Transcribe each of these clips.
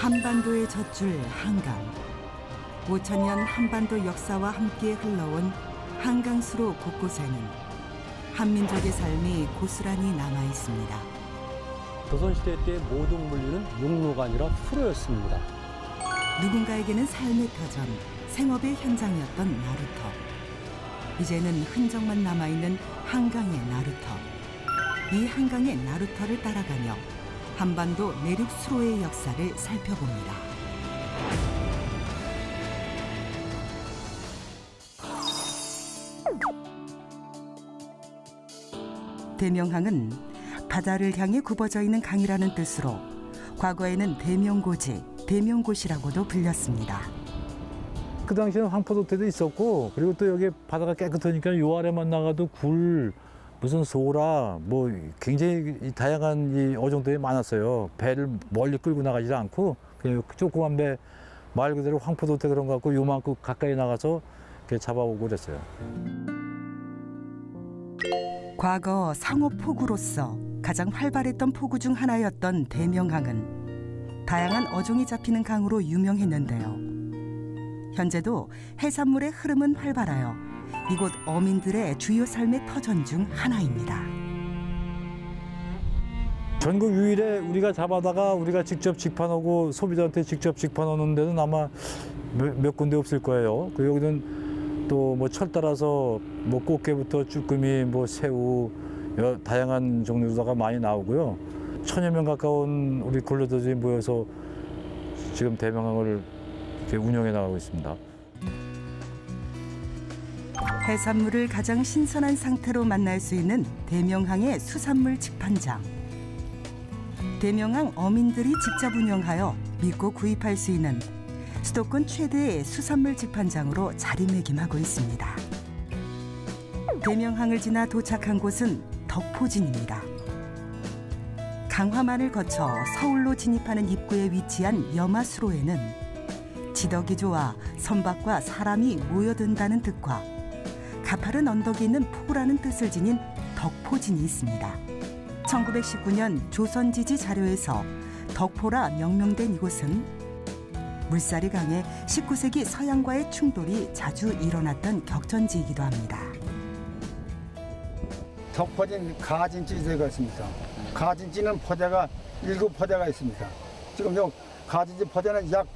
한반도의 젖줄 한강. 5,000년 한반도 역사와 함께 흘러온 한강수로 곳곳에는 한민족의 삶이 고스란히 남아 있습니다. 조선시대 때 모든 물류는 육로가 아니라 수로였습니다. 누군가에게는 삶의 터전, 생업의 현장이었던 나루터. 이제는 흔적만 남아있는 한강의 나루터. 이 한강의 나루터를 따라가며 한반도 내륙 수로의 역사를 살펴봅니다. 대명항은 바다를 향해 굽어져 있는 강이라는 뜻으로 과거에는 대명고지, 대명곳이라고도 불렸습니다. 그 당시에는 황포도태도 있었고, 그리고 또 여기 바다가 깨끗하니까 요 아래만 나가도 굴, 무슨 소라, 뭐 굉장히 다양한 이 어종들이 많았어요. 배를 멀리 끌고 나가지 않고 그냥 조그만 배, 말 그대로 황포도태 그런 거 갖고 요만큼 가까이 나가서 이렇게 잡아오고 그랬어요. 과거 상업포구로서 가장 활발했던 포구 중 하나였던 대명항은 다양한 어종이 잡히는 강으로 유명했는데요. 현재도 해산물의 흐름은 활발하여 이곳 어민들의 주요 삶의 터전 중 하나입니다. 전국 유일에 우리가 잡아다가 우리가 직접 직판하고 소비자한테 직접 직판하는 데는 아마 몇 군데 없을 거예요. 그 여기는 또 뭐 철 따라서 뭐 꽃게부터 쭈꾸미, 뭐 새우, 다양한 종류가 많이 나오고요. 1,000여 명 가까운 우리 근로자들이 모여서 지금 대명항을 이렇게 운영해 나가고 있습니다. 해산물을 가장 신선한 상태로 만날 수 있는 대명항의 수산물 직판장. 대명항 어민들이 직접 운영하여 믿고 구입할 수 있는 수도권 최대의 수산물 직판장으로 자리매김하고 있습니다. 대명항을 지나 도착한 곳은 덕포진입니다. 강화만을 거쳐 서울로 진입하는 입구에 위치한 염화수로에는 지덕이 좋아 선박과 사람이 모여든다는 뜻과 가파른 언덕이 있는 포구라는 뜻을 지닌 덕포진이 있습니다. 1919년 조선지지 자료에서 덕포라 명명된 이곳은 물살이 강해 19세기 서양과의 충돌이 자주 일어났던 격전지이기도 합니다. 덕포진 가진지대가 있습니다. 가진지는 포대가 7포대가 있습니다. 지금 요 가진지 포대는 약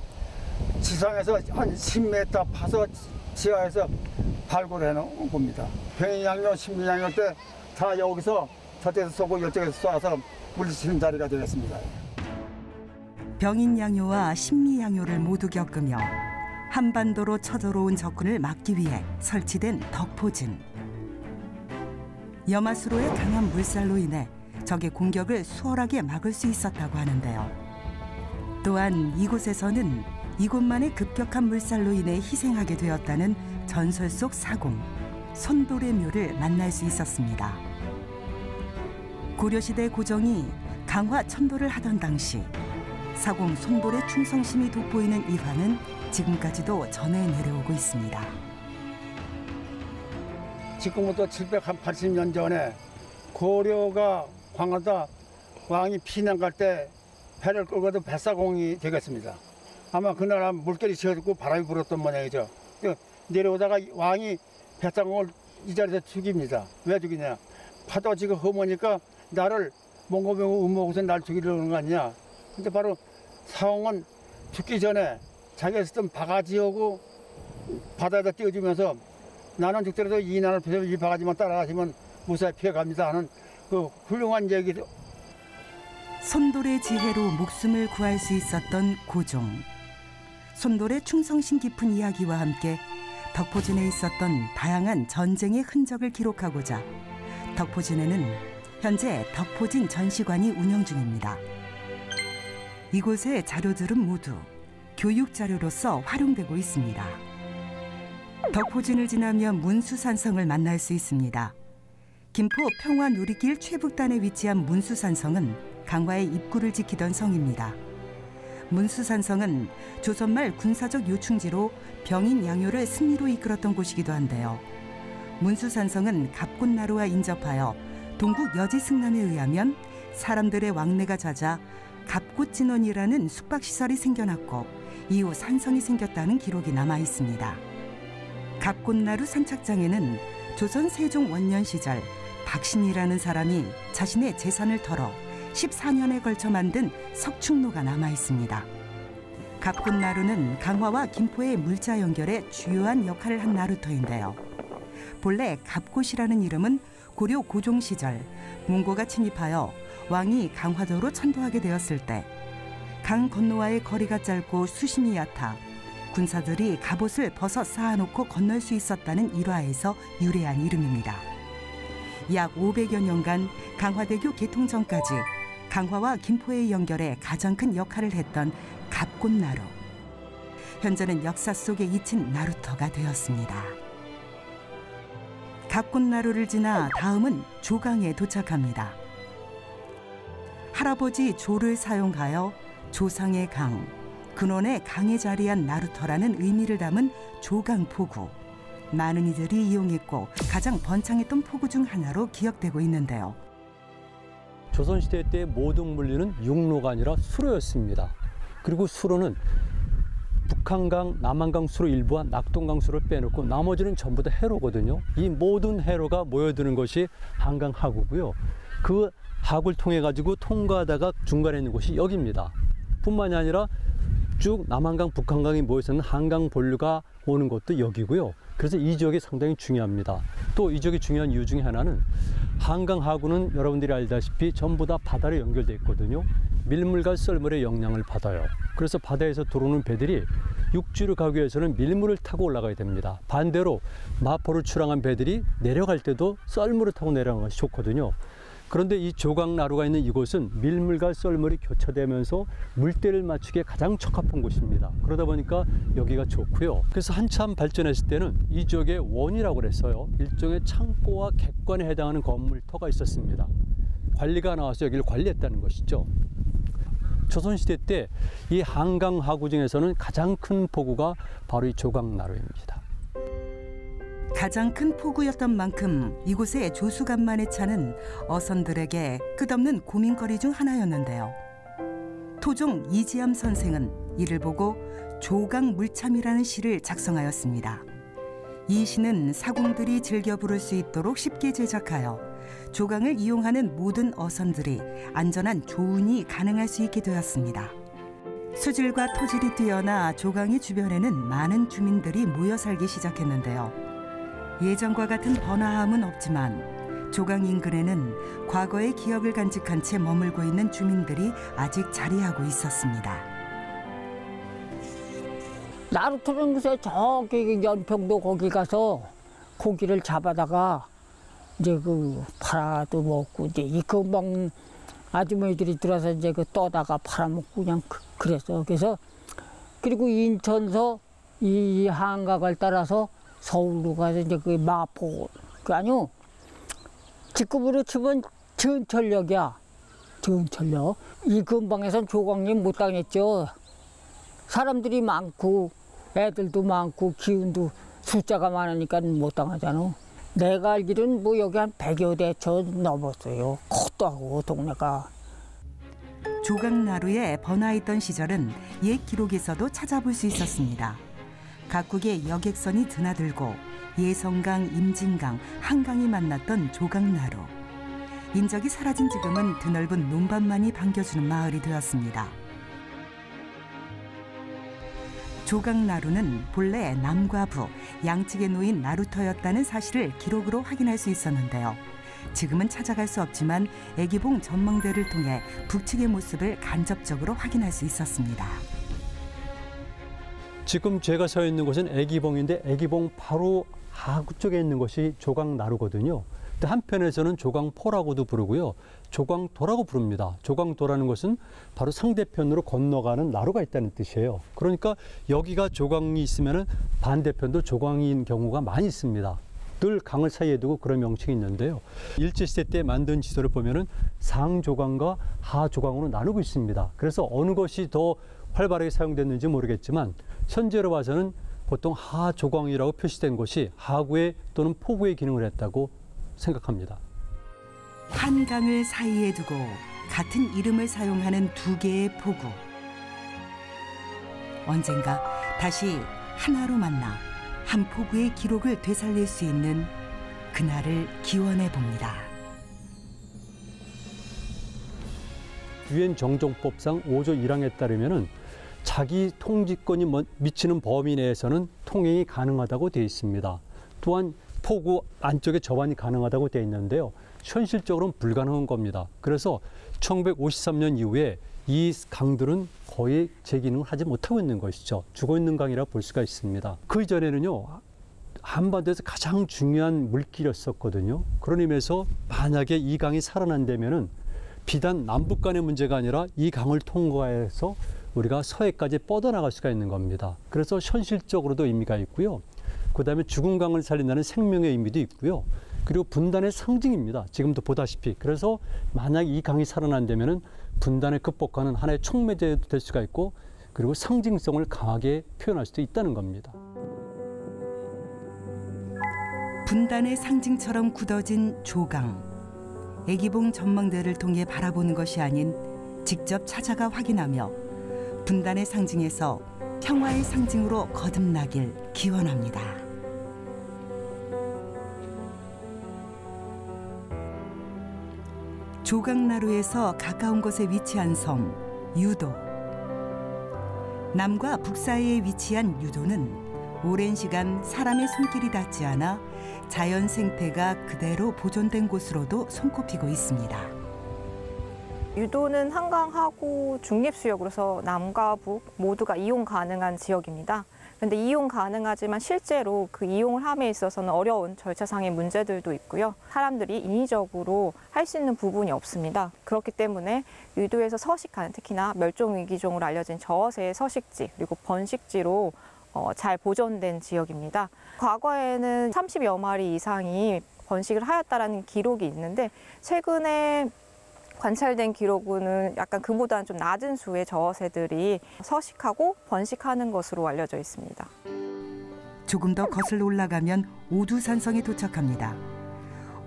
지상에서 한 10m 파서 지하에서 발굴해 놓은 겁니다. 병인양요, 신민양요 때 다 여기서 저쪽에서 쏘고 이쪽에서 쏴서 물리치는 자리가 되겠습니다. 병인양요와 신미양요를 모두 겪으며 한반도로 쳐들어온 적군을 막기 위해 설치된 덕포진. 염화수로의 강한 물살로 인해 적의 공격을 수월하게 막을 수 있었다고 하는데요. 또한 이곳에서는 이곳만의 급격한 물살로 인해 희생하게 되었다는 전설 속 사공, 손돌의 묘를 만날 수 있었습니다. 고려시대 고정이 강화 천도를 하던 당시 사공 손돌의 충성심이 돋보이는 일화는 지금까지도 전해 내려오고 있습니다. 지금부터 780년 전에 고려가 광화다 왕이 피난 갈 때 배를 끌고도 뱃사공이 되겠습니다. 아마 그날 물결이 치어듣고 바람이 불었던 모양이죠. 내려오다가 왕이 뱃사공을 이 자리에서 죽입니다. 왜 죽이냐? 파도 지금 험하니까 나를 몽고병 음모고서 날 죽이려는 거 아니냐? 근데 바로 사홍은 죽기 전에 자기가 쓰던 바가지하고 바다에다 띄워주면서 나는 죽더라도 이 난을 피해서 이 바가지만 따라가시면 무사히 피해갑니다 하는 그 훌륭한 얘기도. 손돌의 지혜로 목숨을 구할 수 있었던 고종. 손돌의 충성심 깊은 이야기와 함께 덕포진에 있었던 다양한 전쟁의 흔적을 기록하고자 덕포진에는 현재 덕포진 전시관이 운영 중입니다. 이곳의 자료들은 모두 교육 자료로서 활용되고 있습니다. 덕포진을 지나면 문수산성을 만날 수 있습니다. 김포 평화누리길 최북단에 위치한 문수산성은 강화의 입구를 지키던 성입니다. 문수산성은 조선말 군사적 요충지로 병인 양요를 승리로 이끌었던 곳이기도 한데요. 문수산성은 갑군나루와 인접하여 동국 여지승남에 의하면 사람들의 왕래가 잦아 갑곶진원이라는 숙박시설이 생겨났고 이후 산성이 생겼다는 기록이 남아 있습니다. 갑곶나루 선착장에는 조선 세종 원년 시절 박신이라는 사람이 자신의 재산을 털어 14년에 걸쳐 만든 석축로가 남아 있습니다. 갑곶나루는 강화와 김포의 물자 연결에 주요한 역할을 한 나루터인데요. 본래 갑곶이라는 이름은 고려 고종 시절 몽고가 침입하여 왕이 강화도로 천도하게 되었을 때 강 건너와의 거리가 짧고 수심이 얕아 군사들이 갑옷을 벗어 쌓아놓고 건널 수 있었다는 일화에서 유래한 이름입니다. 약 500여 년간 강화대교 개통 전까지 강화와 김포의 연결에 가장 큰 역할을 했던 갑곶나루. 현재는 역사 속에 잊힌 나루터가 되었습니다. 갑곶나루를 지나 다음은 조강에 도착합니다. 할아버지 조를 사용하여 조상의 강, 근원의 강에 자리한 나루터라는 의미를 담은 조강포구. 많은 이들이 이용했고 가장 번창했던 포구 중 하나로 기억되고 있는데요. 조선시대 때 모든 물류는 육로가 아니라 수로였습니다. 그리고 수로는 북한강, 남한강 수로 일부와 낙동강 수로를 빼놓고 나머지는 전부 다 해로거든요. 이 모든 해로가 모여드는 것이 한강 하구고요. 그 하구를 통해 가지고 통과하다가 중간에 있는 곳이 여기입니다. 뿐만이 아니라 쭉 남한강, 북한강이 모여서는 한강 본류가 오는 것도 여기고요. 그래서 이 지역이 상당히 중요합니다. 또 이 지역이 중요한 이유 중에 하나는 한강 하구는 여러분들이 알다시피 전부 다 바다로 연결되어 있거든요. 밀물과 썰물의 영향을 받아요. 그래서 바다에서 들어오는 배들이 육지로 가기 위해서는 밀물을 타고 올라가야 됩니다. 반대로 마포를 출항한 배들이 내려갈 때도 썰물을 타고 내려가는 것이 좋거든요. 그런데 이 조강나루가 있는 이곳은 밀물과 썰물이 교차되면서 물때를 맞추기에 가장 적합한 곳입니다. 그러다 보니까 여기가 좋고요. 그래서 한참 발전했을 때는 이 지역에 원이라고 그랬어요. 일종의 창고와 객관에 해당하는 건물터가 있었습니다. 관리가 나와서 여기를 관리했다는 것이죠. 조선시대 때 이 한강 하구 중에서는 가장 큰 포구가 바로 이 조강나루입니다. 가장 큰 포구였던 만큼 이곳의 조수간만의 차는 어선들에게 끝없는 고민거리 중 하나였는데요. 토종 이지암 선생은 이를 보고 조강물참이라는 시를 작성하였습니다. 이 시는 사공들이 즐겨 부를 수 있도록 쉽게 제작하여 조강을 이용하는 모든 어선들이 안전한 조운이 가능할 수 있게 되었습니다. 수질과 토질이 뛰어나 조강의 주변에는 많은 주민들이 모여 살기 시작했는데요. 예전과 같은 번화함은 없지만 조강 인근에는 과거의 기억을 간직한 채 머물고 있는 주민들이 아직 자리하고 있었습니다. 나루터는 글쎄 저기 연평도 거기 가서 고기를 잡아다가 이제 그 팔아도 먹고 이제 이 금방 아주머니들이 들어서 이제 그 떠다가 팔아먹고 그냥 그랬어. 그래서 그리고 인천서 이 한강을 따라서 서울로 가서 이제 그 마포 그 아니요 직급으로 치면 전철역이야. 전철역. 이 근방에선 조강님 못 당했죠. 사람들이 많고 애들도 많고 기운도 숫자가 많으니까 못 당하잖아. 내가 알기로는 뭐 여기 한 100여 대 저 넘었어요. 컸다고 동네가. 조강나루에 번화했던 시절은 옛 기록에서도 찾아볼 수 있었습니다. 각국의 여객선이 드나들고 예성강, 임진강, 한강이 만났던 조강나루. 인적이 사라진 지금은 드넓은 논밭만이 반겨주는 마을이 되었습니다. 조강나루는 본래 남과 북, 양측에 놓인 나루터였다는 사실을 기록으로 확인할 수 있었는데요. 지금은 찾아갈 수 없지만 애기봉 전망대를 통해 북측의 모습을 간접적으로 확인할 수 있었습니다. 지금 제가 서 있는 곳은 애기봉인데 애기봉 바로 하구 쪽에 있는 것이 조강나루거든요. 근데 한편에서는 조강포라고도 부르고요. 조강도라고 부릅니다. 조강도라는 것은 바로 상대편으로 건너가는 나루가 있다는 뜻이에요. 그러니까 여기가 조강이 있으면 반대편도 조강인 경우가 많이 있습니다. 늘 강을 사이에 두고 그런 명칭이 있는데요. 일제시대 때 만든 지도를 보면은 상조강과 하조강으로 나누고 있습니다. 그래서 어느 것이 더 활발하게 사용됐는지 모르겠지만 현재로 봐서는 보통 하조강이라고 표시된 것이 하구의 또는 포구의 기능을 했다고 생각합니다. 한강을 사이에 두고 같은 이름을 사용하는 두 개의 포구. 언젠가 다시 하나로 만나 한 포구의 기록을 되살릴 수 있는 그날을 기원해 봅니다. 유엔 정정법상 5조 1항에 따르면은 자기 통지권이 미치는 범위 내에서는 통행이 가능하다고 되어 있습니다. 또한 포구 안쪽에 접안이 가능하다고 되어 있는데요. 현실적으로는 불가능한 겁니다. 그래서 1953년 이후에 이 강들은 거의 제 기능을 하지 못하고 있는 것이죠. 죽어 있는 강이라 볼 수가 있습니다. 그 이전에는요, 한반도에서 가장 중요한 물길이었었거든요. 그런 의미에서 만약에 이 강이 살아난다면은 비단 남북 간의 문제가 아니라 이 강을 통과해서 우리가 서해까지 뻗어나갈 수가 있는 겁니다. 그래서 현실적으로도 의미가 있고요. 그다음에 죽은 강을 살린다는 생명의 의미도 있고요. 그리고 분단의 상징입니다. 지금도 보다시피. 그래서 만약 이 강이 살아난다면은 분단을 극복하는 하나의 촉매제도 될 수가 있고, 그리고 상징성을 강하게 표현할 수도 있다는 겁니다. 분단의 상징처럼 굳어진 조강. 애기봉 전망대를 통해 바라보는 것이 아닌 직접 찾아가 확인하며 분단의 상징에서 평화의 상징으로 거듭나길 기원합니다. 조강나루에서 가까운 곳에 위치한 섬 유도. 남과 북 사이에 위치한 유도는 오랜 시간 사람의 손길이 닿지 않아 자연 생태가 그대로 보존된 곳으로도 손꼽히고 있습니다. 유도는 한강하고 중립수역으로서 남과 북 모두가 이용 가능한 지역입니다. 그런데 이용 가능하지만 실제로 그 이용을 함에 있어서는 어려운 절차상의 문제들도 있고요. 사람들이 인위적으로 할 수 있는 부분이 없습니다. 그렇기 때문에 유도에서 서식하는, 특히나 멸종위기종으로 알려진 저어새의 서식지 그리고 번식지로 잘 보존된 지역입니다. 과거에는 30여 마리 이상이 번식을 하였다라는 기록이 있는데, 최근에 관찰된 기록은 약간 그보다는 좀 낮은 수의 저어새들이 서식하고 번식하는 것으로 알려져 있습니다. 조금 더 거슬러 올라가면 오두산성에 도착합니다.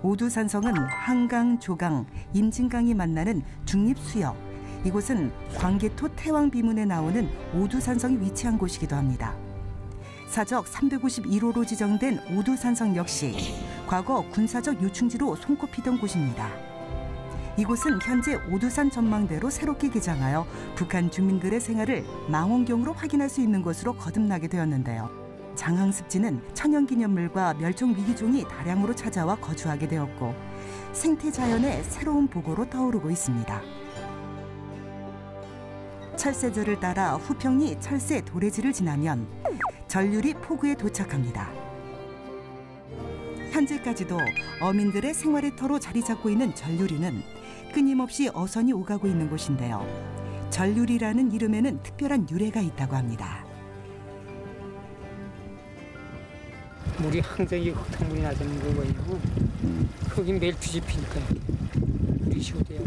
오두산성은 한강, 조강, 임진강이 만나는 중립수역. 이곳은 광개토 태왕비문에 나오는 오두산성이 위치한 곳이기도 합니다. 사적 351호로 지정된 오두산성 역시 과거 군사적 요충지로 손꼽히던 곳입니다. 이곳은 현재 오두산 전망대로 새롭게 개장하여 북한 주민들의 생활을 망원경으로 확인할 수 있는 곳으로 거듭나게 되었는데요. 장항습지는 천연기념물과 멸종위기종이 다량으로 찾아와 거주하게 되었고, 생태자연의 새로운 보고로 떠오르고 있습니다. 철새절을 따라 후평리 철새 도래지를 지나면 전류리 포구에 도착합니다. 현재까지도 어민들의 생활의 터로 자리 잡고 있는 전류리는 끊임없이 어선이 오가고 있는 곳인데요. 전류리라는 이름에는 특별한 유래가 있다고 합니다. 물이 항상 이 흙탕물이 나자는 거예요. 흙이 매일 뒤집히니까요. 물이 시원해요.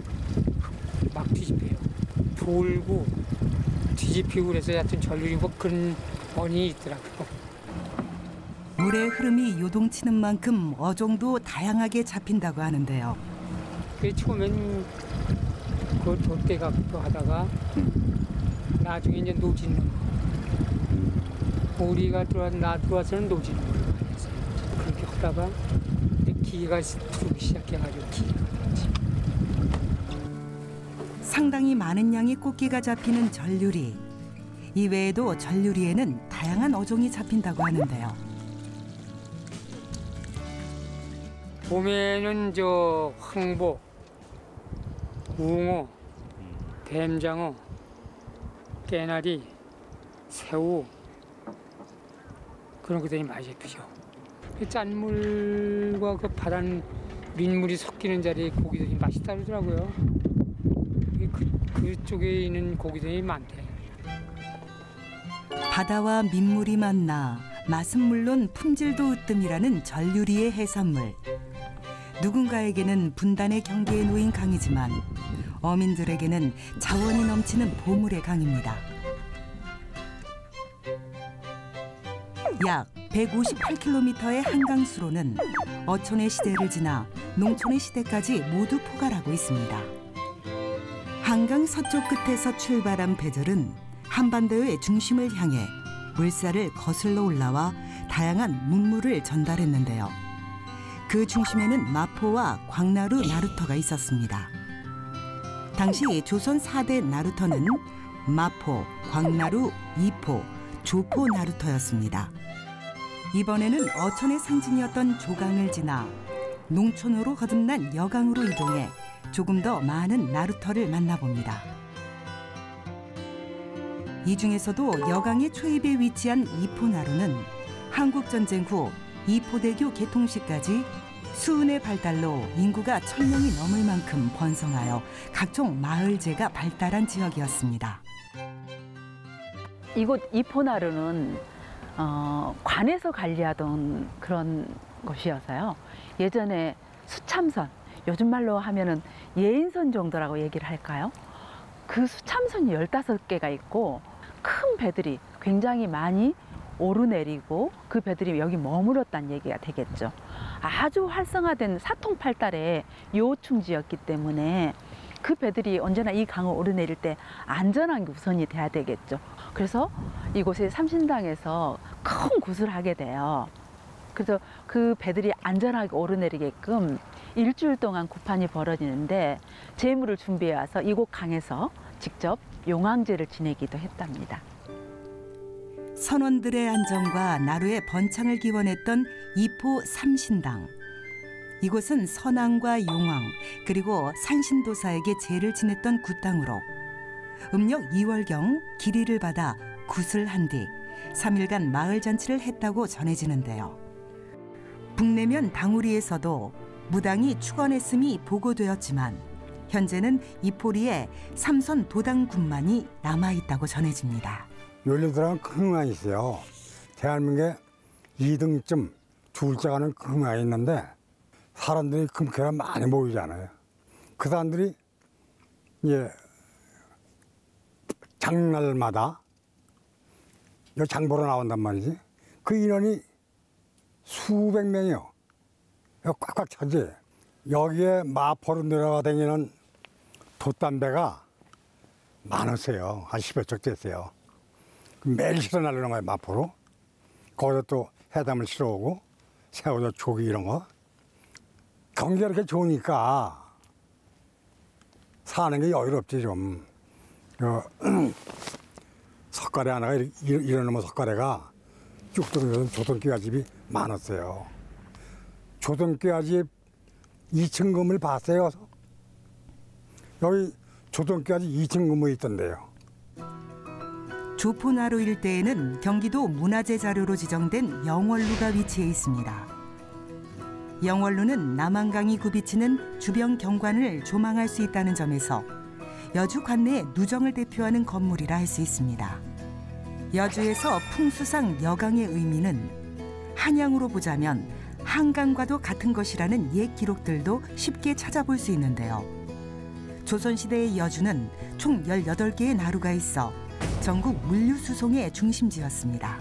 막 뒤집혀요. 돌고 뒤집히고 그래서 하여튼 전류리 뭐 그런 원인이 있더라고요. 물의 흐름이 요동치는 만큼 어종도 다양하게 잡힌다고 하는데요. 처음엔 그 돛대 갖고 하다가 나중에 이제 노지는 우리가 나 들어와서는 노지는 그렇게 하다가 기계가 들어오기 시작해가지고 기계가 들어왔지. 상당히 많은 양의 꽃게가 잡히는 전류리. 이외에도 전류리에는 다양한 어종이 잡힌다고 하는데요. 봄에는 저 황보, 웅어, 뱀장어, 깨나리, 새우 그런 것들이 많이 잡히죠. 짠물과 그 바다 민물이 섞이는 자리에 고기들이 맛이 다르더라고요. 그쪽에 있는 고기들이 많대. 바다와 민물이 만나 맛은 물론 품질도 으뜸이라는 전류리의 해산물. 누군가에게는 분단의 경계에 놓인 강이지만 어민들에게는 자원이 넘치는 보물의 강입니다. 약 158km의 한강수로는 어촌의 시대를 지나 농촌의 시대까지 모두 포괄하고 있습니다. 한강 서쪽 끝에서 출발한 배절은 한반도의 중심을 향해 물살을 거슬러 올라와 다양한 문물을 전달했는데요. 그 중심에는 마포와 광나루 나루터가 있었습니다. 당시 조선 4대 나루터는 마포, 광나루, 이포, 조포 나루터였습니다. 이번에는 어촌의 상징이었던 조강을 지나 농촌으로 거듭난 여강으로 이동해 조금 더 많은 나루터를 만나봅니다. 이 중에서도 여강의 초입에 위치한 이포나루는 한국전쟁 후 이포대교 개통 시까지 수은의 발달로 인구가 1000명이 넘을 만큼 번성하여 각종 마을제가 발달한 지역이었습니다. 이곳 이포나루는 관에서 관리하던 그런 곳이어서요. 예전에 수참선, 요즘 말로 하면은 예인선 정도라고 얘기를 할까요? 그 수참선이 15개가 있고 큰 배들이 굉장히 많이 오르내리고 그 배들이 여기 머물렀다는 얘기가 되겠죠. 아주 활성화된 사통팔달의 요충지였기 때문에 그 배들이 언제나 이 강을 오르내릴 때 안전한 게 우선이 돼야 되겠죠. 그래서 이곳에 삼신당에서 큰 굿을 하게 돼요. 그래서 그 배들이 안전하게 오르내리게끔 일주일 동안 굿판이 벌어지는데 제물을 준비해 와서 이곳 강에서 직접 용왕제를 지내기도 했답니다. 선원들의 안전과 나루의 번창을 기원했던 이포 삼신당. 이곳은 선왕과 용왕 그리고 산신도사에게 제를 지냈던 굿당으로 음력 2월경 기리를 받아 굿을 한 뒤 3일간 마을 잔치를 했다고 전해지는데요. 북내면 당우리에서도 무당이 축원했음이 보고되었지만 현재는 이포리에 삼선 도당군만이 남아있다고 전해집니다. 요리들은 큰 흥화가 있어요. 대한민국에 2등쯤 둘째가는 큰 흥화가 있는데 사람들이 금쾌가 많이 모이잖아요. 그 사람들이 이제 장날마다 여기 장보러 나온단 말이지. 그 인원이 수백 명이요. 꽉꽉 차지. 여기에 마포로 내려가 다니는 돛담배가 많았어요. 한 10여 척 됐어요. 매일 실어 나르는 거예요, 마포로. 거기서 또 해담을 실어 오고, 새우젓, 조기 이런 거. 경기가 이렇게 좋으니까 사는 게 여유롭지, 좀. 석가래 하나가 이러는 석가래가 쭉 들어오는 조선귀화집이 많았어요. 조선귀화집 2층 건물 봤어요? 여기 조선귀화집 2층 건물이 있던데요. 조포나루 일대에는 경기도 문화재 자료로 지정된 영월루가 위치해 있습니다. 영월루는 남한강이 굽이치는 주변 경관을 조망할 수 있다는 점에서 여주 관내의 누정을 대표하는 건물이라 할 수 있습니다. 여주에서 풍수상 여강의 의미는 한양으로 보자면 한강과도 같은 것이라는 옛 기록들도 쉽게 찾아볼 수 있는데요. 조선시대의 여주는 총 18개의 나루가 있어 전국 물류수송의 중심지였습니다.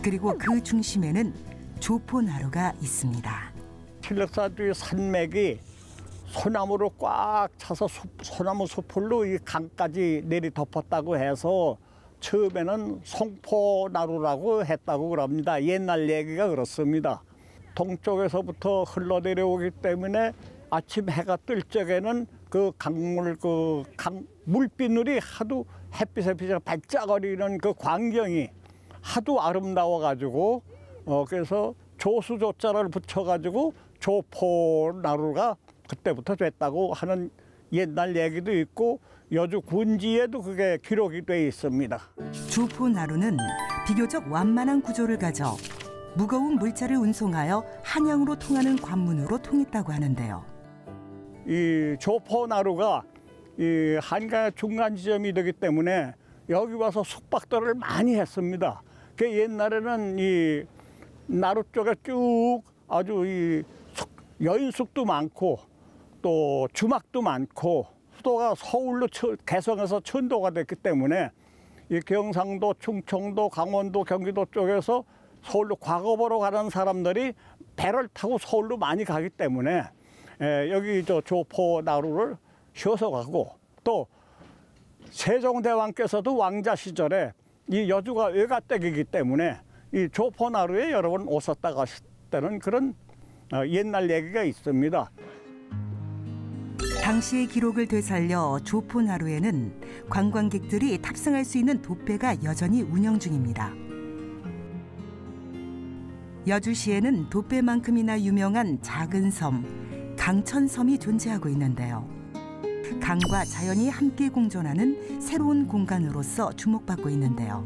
그리고 그 중심에는 조포나루가 있습니다. 칠력사주의 산맥이 소나무로 꽉 차서 소나무 수풀로 이 강까지 내리 덮었다고 해서 처음에는 송포나루라고 했다고 그럽니다. 옛날 얘기가 그렇습니다. 동쪽에서부터 흘러내려오기 때문에 아침 해가 뜰 적에는 그 강물, 강 물비늘이 하도 햇빛에 비쳐 반짝거리는 그 광경이 하도 아름다워가지고 그래서 조수조자를 붙여가지고 조포나루가 그때부터 됐다고 하는 옛날 얘기도 있고 여주 군지에도 그게 기록이 돼 있습니다. 조포나루는 비교적 완만한 구조를 가져 무거운 물자를 운송하여 한양으로 통하는 관문으로 통했다고 하는데요. 이 조포나루가 이 한강의 중간 지점이 되기 때문에 여기 와서 숙박들을 많이 했습니다. 그 옛날에는 이 나루 쪽에 쭉 아주 이 여인숙도 많고 또 주막도 많고 수도가 서울로 개성해서 천도가 됐기 때문에 이 경상도, 충청도, 강원도, 경기도 쪽에서 서울로 과거 보러 가는 사람들이 배를 타고 서울로 많이 가기 때문에 여기 저 조포나루를 쉬어서 가고 또 세종대왕께서도 왕자 시절에 이 여주가 외가댁이기 때문에 이 조포나루에 여러 번 오셨다 가셨다는 그런 옛날 얘기가 있습니다. 당시의 기록을 되살려 조포나루에는 관광객들이 탑승할 수 있는 돛배가 여전히 운영 중입니다. 여주시에는 돛배만큼이나 유명한 작은 섬, 강천섬이 존재하고 있는데요. 강과 자연이 함께 공존하는 새로운 공간으로서 주목받고 있는데요.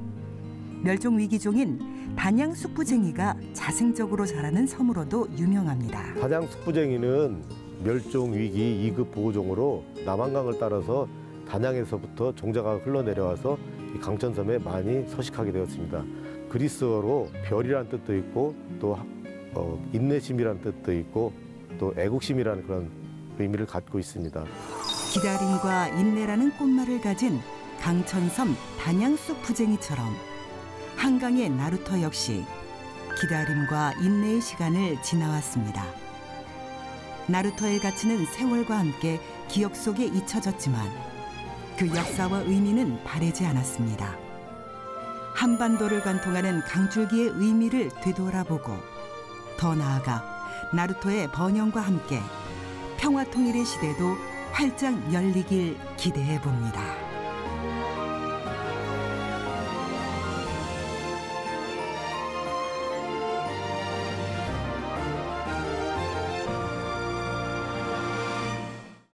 멸종 위기종인 단양 숙부쟁이가 자생적으로 자라는 섬으로도 유명합니다. 단양 숙부쟁이는 멸종 위기 2급 보호종으로 남한강을 따라서 단양에서부터 종자가 흘러내려와서 이 강천섬에 많이 서식하게 되었습니다. 그리스어로 별이라는 뜻도 있고 또 인내심이라는 뜻도 있고 또 애국심이라는 그런 의미를 갖고 있습니다. 기다림과 인내라는 꽃말을 가진 강천섬 단양숲 부쟁이처럼 한강의 나루터 역시 기다림과 인내의 시간을 지나왔습니다. 나루터에 갇히는 세월과 함께 기억 속에 잊혀졌지만 그 역사와 의미는 바래지 않았습니다. 한반도를 관통하는 강줄기의 의미를 되돌아보고 더 나아가 나루터의 번영과 함께 평화통일의 시대도 활짝 열리길 기대해 봅니다.